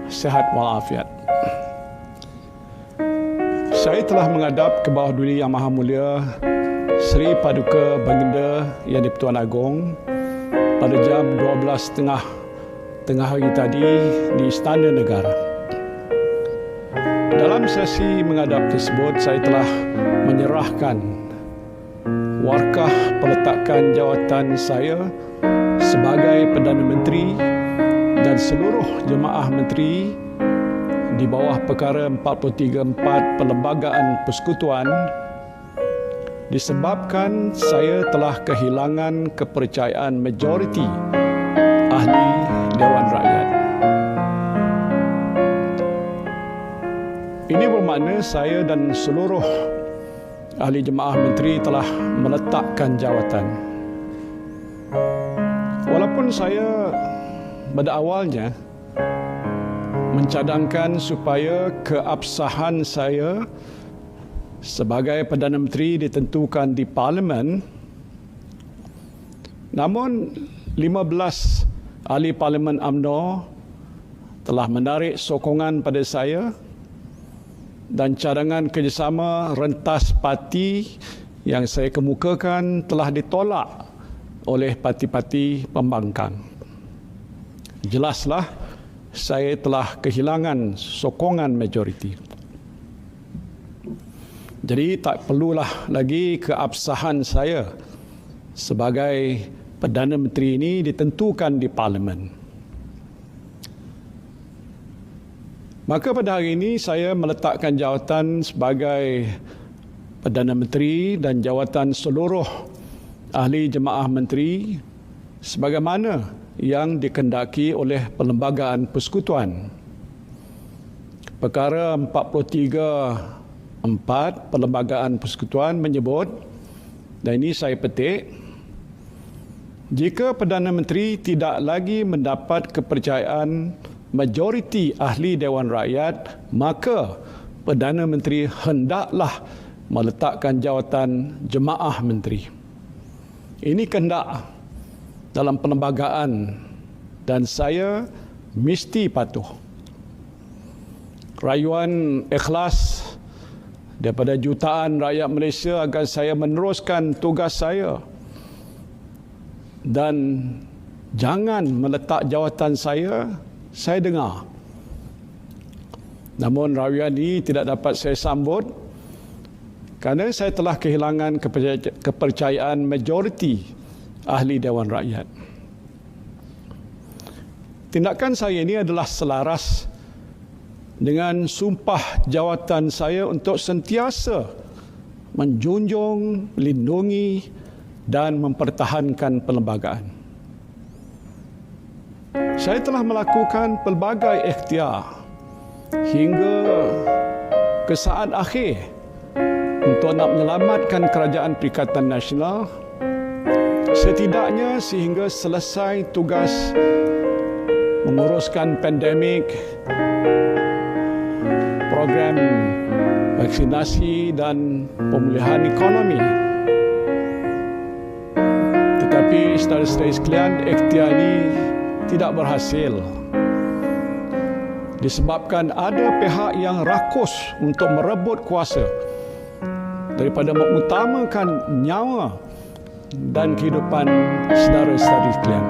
Sehat walafiat. Saya telah menghadap ke bawah duli Yang Maha Mulia Seri Paduka Baginda Yang di-Pertuan Agong pada jam 12.30 tengah hari tadi di Istana Negara. Dalam sesi menghadap tersebut, saya telah menyerahkan warkah peletakan jawatan saya sebagai Perdana Menteri dan seluruh jemaah menteri di bawah perkara 434 Perlembagaan Persekutuan disebabkan saya telah kehilangan kepercayaan majoriti ahli Dewan Rakyat. Ini bermakna saya dan seluruh ahli jemaah menteri telah meletakkan jawatan. Walaupun saya pada awalnya mencadangkan supaya keabsahan saya sebagai Perdana Menteri ditentukan di Parlimen, namun 15 ahli Parlimen UMNO telah menarik sokongan pada saya dan cadangan kerjasama rentas parti yang saya kemukakan telah ditolak oleh parti-parti pembangkang. Jelaslah saya telah kehilangan sokongan majoriti. Jadi tak perlulah lagi keabsahan saya sebagai Perdana Menteri ini ditentukan di Parlimen. Maka pada hari ini saya meletakkan jawatan sebagai Perdana Menteri dan jawatan seluruh ahli jemaah menteri sebagaimana yang dikendaki oleh Perlembagaan Persekutuan. Perkara 43.4 Perlembagaan Persekutuan menyebut, dan ini saya petik, jika Perdana Menteri tidak lagi mendapat kepercayaan majoriti ahli Dewan Rakyat, maka Perdana Menteri hendaklah meletakkan jawatan jemaah menteri. Ini kehendak dalam perlembagaan dan saya mesti patuh. Rayuan ikhlas daripada jutaan rakyat Malaysia agar saya meneruskan tugas saya dan jangan meletak jawatan saya dengar. Namun rayuan ini tidak dapat saya sambut kerana saya telah kehilangan kepercayaan majoriti ahli Dewan Rakyat. Tindakan saya ini adalah selaras dengan sumpah jawatan saya untuk sentiasa menjunjung, melindungi dan mempertahankan perlembagaan. Saya telah melakukan pelbagai ikhtiar hingga ke saat akhir untuk nak menyelamatkan Kerajaan Perikatan Nasional setidaknya sehingga selesai tugas menguruskan pandemik, program vaksinasi dan pemulihan ekonomi. Tetapi saudara-saudari sekalian, ikhtiar ini tidak berhasil disebabkan ada pihak yang rakus untuk merebut kuasa daripada mengutamakan nyawa dan kehidupan saudara-saudari sekalian.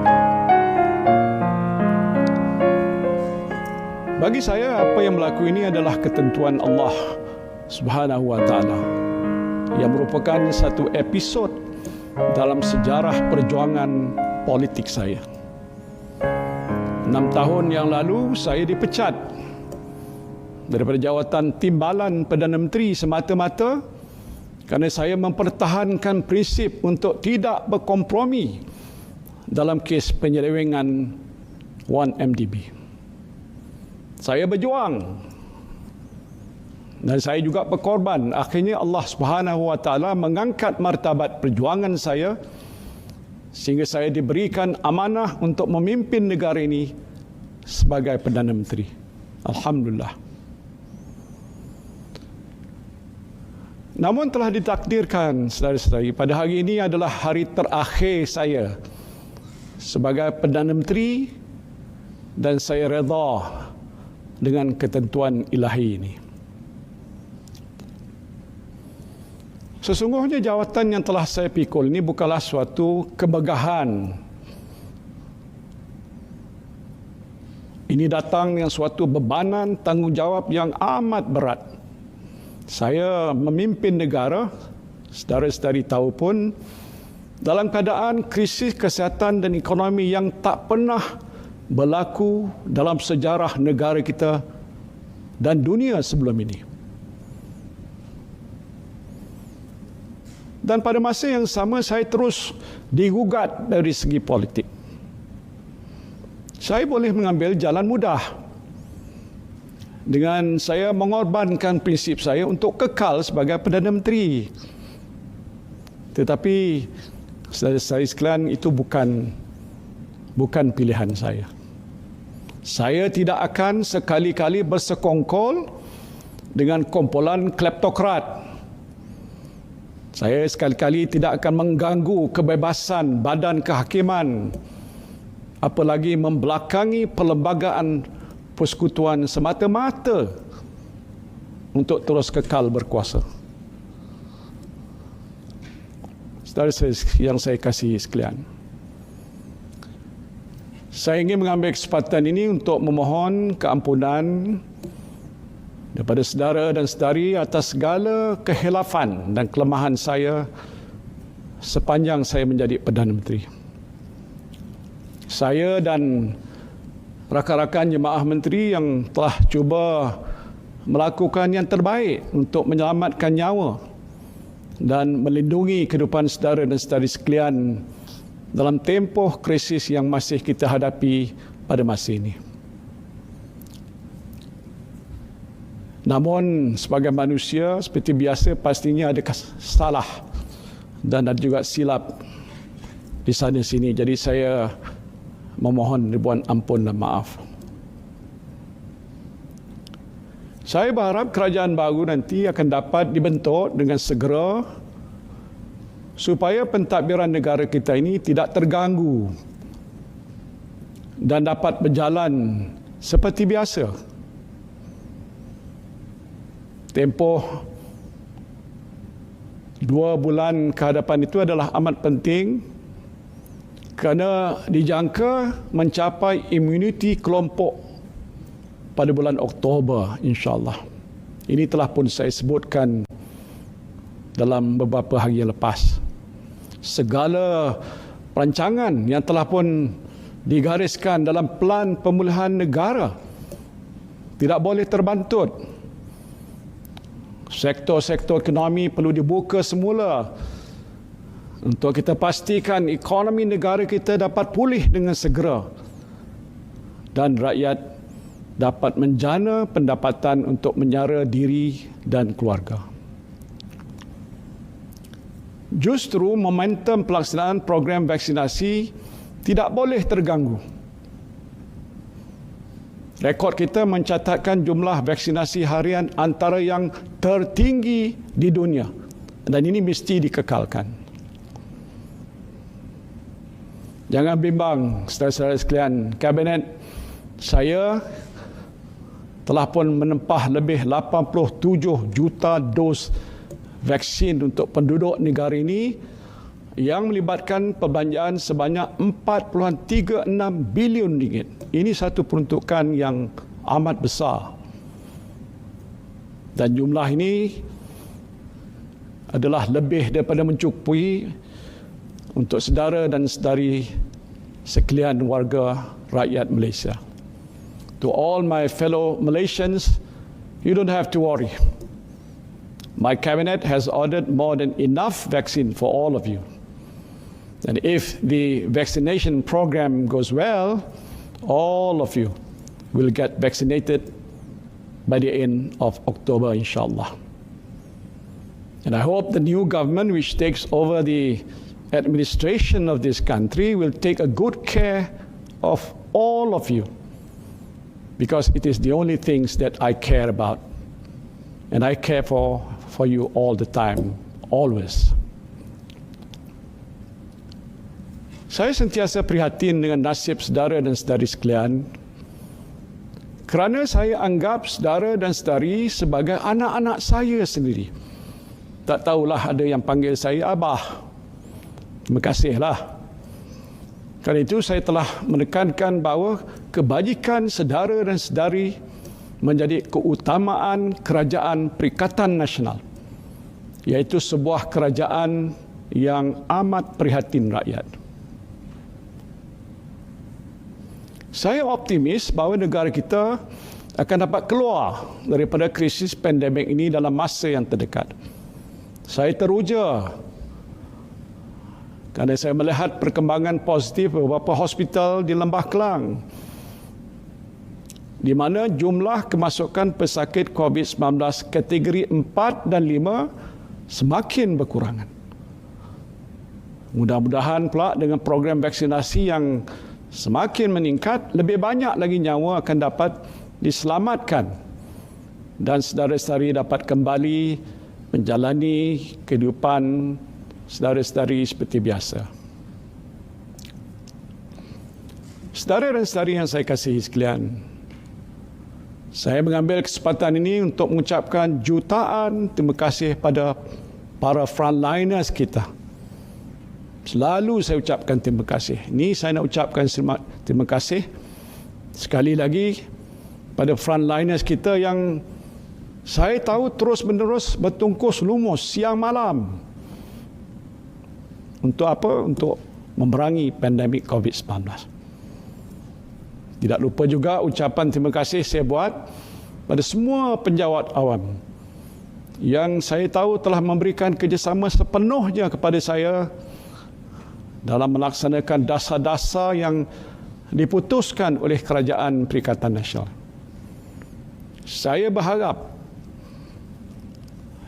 Bagi saya, apa yang berlaku ini adalah ketentuan Allah Subhanahu wa Ta'ala yang merupakan satu episod dalam sejarah perjuangan politik saya. 6 tahun yang lalu saya dipecat daripada jawatan timbalan Perdana Menteri semata-mata kerana saya mempertahankan prinsip untuk tidak berkompromi dalam kes penyelewengan 1MDB. Saya berjuang dan saya juga berkorban. Akhirnya Allah Subhanahu wa Ta'ala mengangkat martabat perjuangan saya sehingga saya diberikan amanah untuk memimpin negara ini sebagai Perdana Menteri. Alhamdulillah. Namun telah ditakdirkan, saudara-saudari, pada hari ini adalah hari terakhir saya sebagai Perdana Menteri dan saya redha dengan ketentuan ilahi ini. Sesungguhnya jawatan yang telah saya pikul ini bukanlah suatu kemegahan. Ini datang dengan suatu bebanan tanggungjawab yang amat berat. Saya memimpin negara, saudara-saudari tahu pun, dalam keadaan krisis kesihatan dan ekonomi yang tak pernah berlaku dalam sejarah negara kita dan dunia sebelum ini. Dan pada masa yang sama saya terus digugat dari segi politik. Saya boleh mengambil jalan mudah dengan saya mengorbankan prinsip saya untuk kekal sebagai Perdana Menteri. Tetapi saudara-saudari sekalian, itu bukan pilihan saya. Saya tidak akan sekali-kali bersekongkol dengan kumpulan kleptokrat. Saya sekali-kali tidak akan mengganggu kebebasan badan kehakiman, apalagi membelakangi perlembagaan persekutuan semata-mata untuk terus kekal berkuasa. Saudara yang saya kasihi sekalian, saya ingin mengambil kesempatan ini untuk memohon keampunan daripada saudara dan saudari atas segala kehilafan dan kelemahan saya sepanjang saya menjadi Perdana Menteri. Saya dan rakan-rakan jemaah menteri yang telah cuba melakukan yang terbaik untuk menyelamatkan nyawa dan melindungi kehidupan saudara dan saudari sekalian dalam tempoh krisis yang masih kita hadapi pada masa ini. Namun sebagai manusia seperti biasa pastinya ada salah dan ada juga silap di sana sini. Jadi saya memohon ribuan ampun dan maaf. Saya berharap kerajaan baru nanti akan dapat dibentuk dengan segera supaya pentadbiran negara kita ini tidak terganggu dan dapat berjalan seperti biasa. Tempoh 2 bulan ke hadapan itu adalah amat penting kerana dijangka mencapai imuniti kelompok pada bulan Oktober, insya-Allah. Ini telah pun saya sebutkan dalam beberapa hari yang lepas. Segala perancangan yang telah pun digariskan dalam pelan pemulihan negara tidak boleh terbantut. Sektor-sektor ekonomi perlu dibuka semula untuk kita pastikan ekonomi negara kita dapat pulih dengan segera dan rakyat dapat menjana pendapatan untuk menyara diri dan keluarga. Justru momentum pelaksanaan program vaksinasi tidak boleh terganggu. Rekod kita mencatatkan jumlah vaksinasi harian antara yang tertinggi di dunia dan ini mesti dikekalkan. Jangan bimbang, saudara-saudara sekalian, Kabinet saya telah pun menempah lebih 87 juta dos vaksin untuk penduduk negara ini yang melibatkan perbelanjaan sebanyak 4.36 bilion ringgit. Ini satu peruntukan yang amat besar. Dan jumlah ini adalah lebih daripada mencukupi untuk saudara dan saudari sekalian warga rakyat Malaysia. To all my fellow Malaysians, you don't have to worry. My cabinet has ordered more than enough vaccine for all of you. And if the vaccination program goes well, all of you will get vaccinated by the end of October, inshallah. And I hope the new government, which takes over the administration of this country, will take a good care of all of you, because it is the only things that I care about, and I care for you all the time, always. Saya sentiasa prihatin dengan nasib saudara dan saudari sekalian Kerana saya anggap saudara dan saudari sebagai anak-anak saya sendiri. Tak tahulah ada yang panggil saya Abah. Terima kasihlah. Kerana itu saya telah menekankan bahawa kebajikan saudara dan saudari menjadi keutamaan kerajaan Perikatan Nasional, iaitu sebuah kerajaan yang amat prihatin rakyat. Saya optimis bahawa negara kita akan dapat keluar daripada krisis pandemik ini dalam masa yang terdekat. Saya teruja kerana saya melihat perkembangan positif beberapa hospital di Lembah Kelang, di mana jumlah kemasukan pesakit COVID-19 kategori 4 dan 5 semakin berkurangan. Mudah-mudahan pula dengan program vaksinasi yang semakin meningkat, lebih banyak lagi nyawa akan dapat diselamatkan dan saudara-saudari dapat kembali menjalani kehidupan saudara-saudari seperti biasa. Saudara dan saudari yang saya kasihi sekalian, saya mengambil kesempatan ini untuk mengucapkan jutaan terima kasih pada para frontliners kita. Selalu saya ucapkan terima kasih. Ini saya nak ucapkan terima kasih sekali lagi pada frontliners kita yang saya tahu terus-menerus bertungkus lumus siang malam. Untuk apa? Untuk memerangi pandemik COVID-19. Tidak lupa juga ucapan terima kasih saya buat pada semua penjawat awam yang saya tahu telah memberikan kerjasama sepenuhnya kepada saya dalam melaksanakan dasar-dasar yang diputuskan oleh Kerajaan Perikatan Nasional. Saya berharap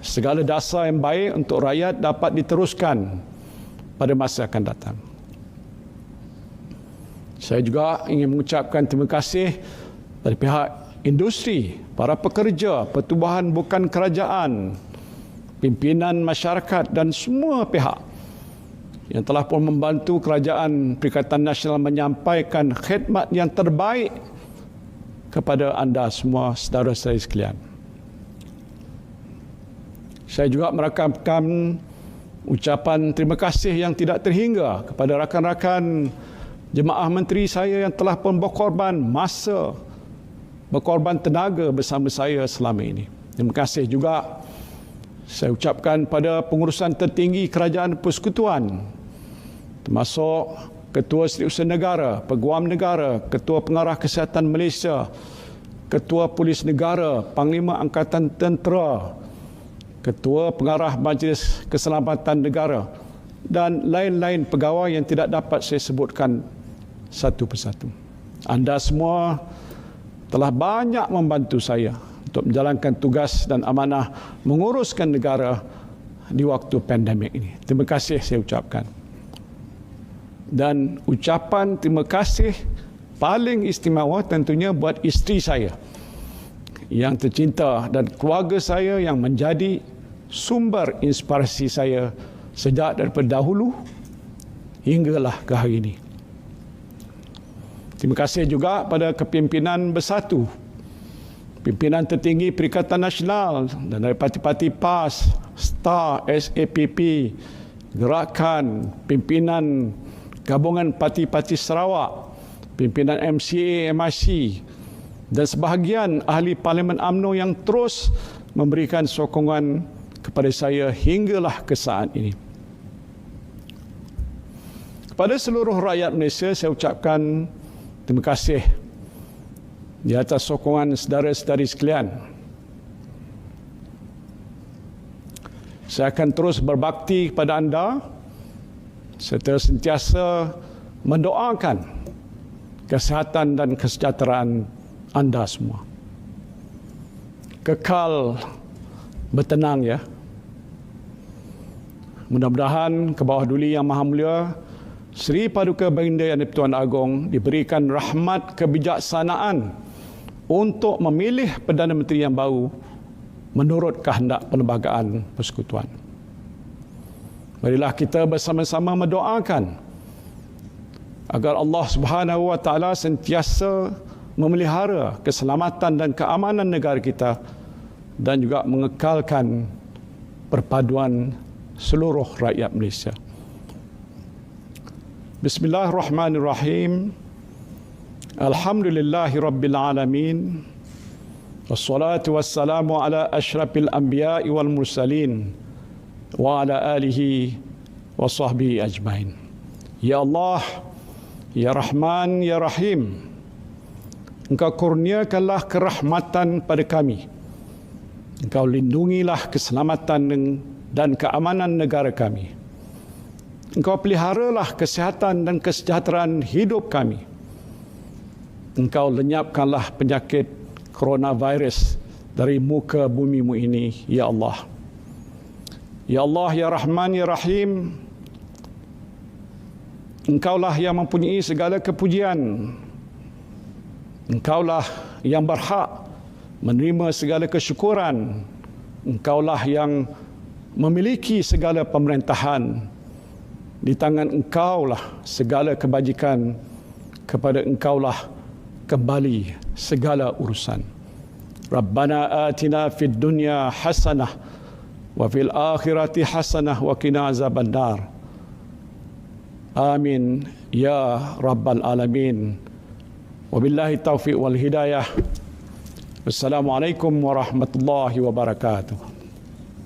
segala dasar yang baik untuk rakyat dapat diteruskan pada masa akan datang. Saya juga ingin mengucapkan terima kasih pada pihak industri, para pekerja, pertubuhan bukan kerajaan, pimpinan masyarakat dan semua pihak yang telah pun membantu Kerajaan Perikatan Nasional menyampaikan khidmat yang terbaik kepada anda semua saudara-saudari sekalian. Saya juga merakamkan ucapan terima kasih yang tidak terhingga kepada rakan-rakan jemaah menteri saya yang telah pun berkorban masa, berkorban tenaga bersama saya selama ini. Terima kasih juga saya ucapkan pada pengurusan tertinggi Kerajaan Persekutuan, termasuk Ketua Setiausaha Negara, Peguam Negara, Ketua Pengarah Kesihatan Malaysia, Ketua Polis Negara, Panglima Angkatan Tentera, Ketua Pengarah Majlis Keselamatan Negara dan lain-lain pegawai yang tidak dapat saya sebutkan satu persatu. Anda semua telah banyak membantu saya untuk menjalankan tugas dan amanah menguruskan negara di waktu pandemik ini. Terima kasih saya ucapkan. Dan ucapan terima kasih paling istimewa tentunya buat isteri saya yang tercinta dan keluarga saya yang menjadi sumber inspirasi saya sejak daripada dahulu hinggalah ke hari ini. Terima kasih juga pada kepimpinan bersatu, pimpinan tertinggi Perikatan Nasional dan dari parti-parti PAS, STAR, SAPP, Gerakan, pimpinan Gabungan Parti-Parti Sarawak, pimpinan MCA, MIC dan sebahagian ahli Parlimen UMNO yang terus memberikan sokongan kepada saya hinggalah ke saat ini. Kepada seluruh rakyat Malaysia saya ucapkan terima kasih di atas sokongan saudara-saudari sekalian. Saya akan terus berbakti kepada anda serta sentiasa mendoakan kesihatan dan kesejahteraan anda semua. Kekal bertenang ya. Mudah-mudahan ke bawah duli Yang Maha Mulia Seri Paduka Baginda Yang di-Pertuan Agong diberikan rahmat kebijaksanaan untuk memilih Perdana Menteri yang baru menurut kehendak Perlembagaan Persekutuan. Marilah kita bersama-sama mendoakan agar Allah Subhanahu wa taala sentiasa memelihara keselamatan dan keamanan negara kita dan juga mengekalkan perpaduan seluruh rakyat Malaysia. Bismillahirrahmanirrahim. Alhamdulillahirabbil alamin. Wassalatu wassalamu ala asyrafil anbiya'i wal mursalin wa ala alihi wa sahbihi ajmain. Ya Allah, ya Rahman, ya Rahim, Engkau kurniakanlah kerahmatan pada kami. Engkau lindungilah keselamatan dan keamanan negara kami. Engkau peliharalah kesihatan dan kesejahteraan hidup kami. Engkau lenyapkanlah penyakit coronavirus dari muka bumimu ini, ya Allah. Ya Allah, ya Rahman, ya Rahim, Engkaulah yang mempunyai segala kepujian. Engkaulah yang berhak menerima segala kesyukuran. Engkaulah yang memiliki segala pemerintahan. Di tangan Engkaulah segala kebajikan, kepada Engkaulah kembali segala urusan. Rabbana atina fid dunya hasanah wa fil akhirati hasanah wa qina azabannar. Amin ya rabbal alamin. Wabillahi taufiq wal hidayah. Wassalamualaikum warahmatullahi wabarakatuh.